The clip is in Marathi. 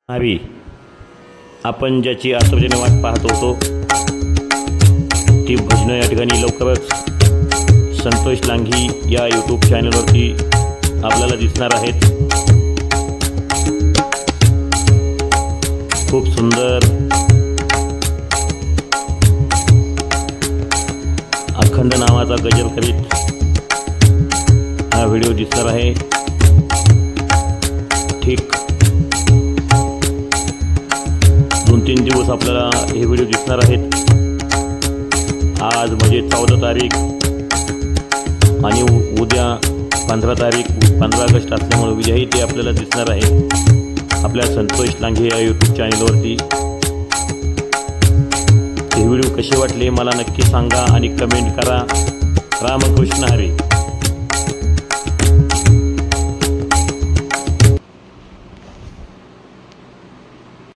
हवी आपण ज्याची आतुरतेने वाट पाहत होतो ती भजनं या ठिकाणी लवकरच संतोष लांघी या यूट्यूब चॅनलवरती आपल्याला दिसणार आहेत। खूप सुंदर अखंड नावाचा गजल करीत हा व्हिडिओ दिसणार आहे। ठीक 2-3 दिवस आपल्याला हे व्हिडिओ दिसणार आहेत। आज म्हणजे 14 तारीख आणि उद्या 15 तारीख 15 ऑगस्ट असल्यामुळे उद्याही ते आपल्याला दिसणार आहे आपल्या संतोष लांघे या यूट्यूब चॅनलवरती। हे व्हिडिओ कसे वाटले मला नक्की सांगा आणि कमेंट करा। रामकृष्ण हरी।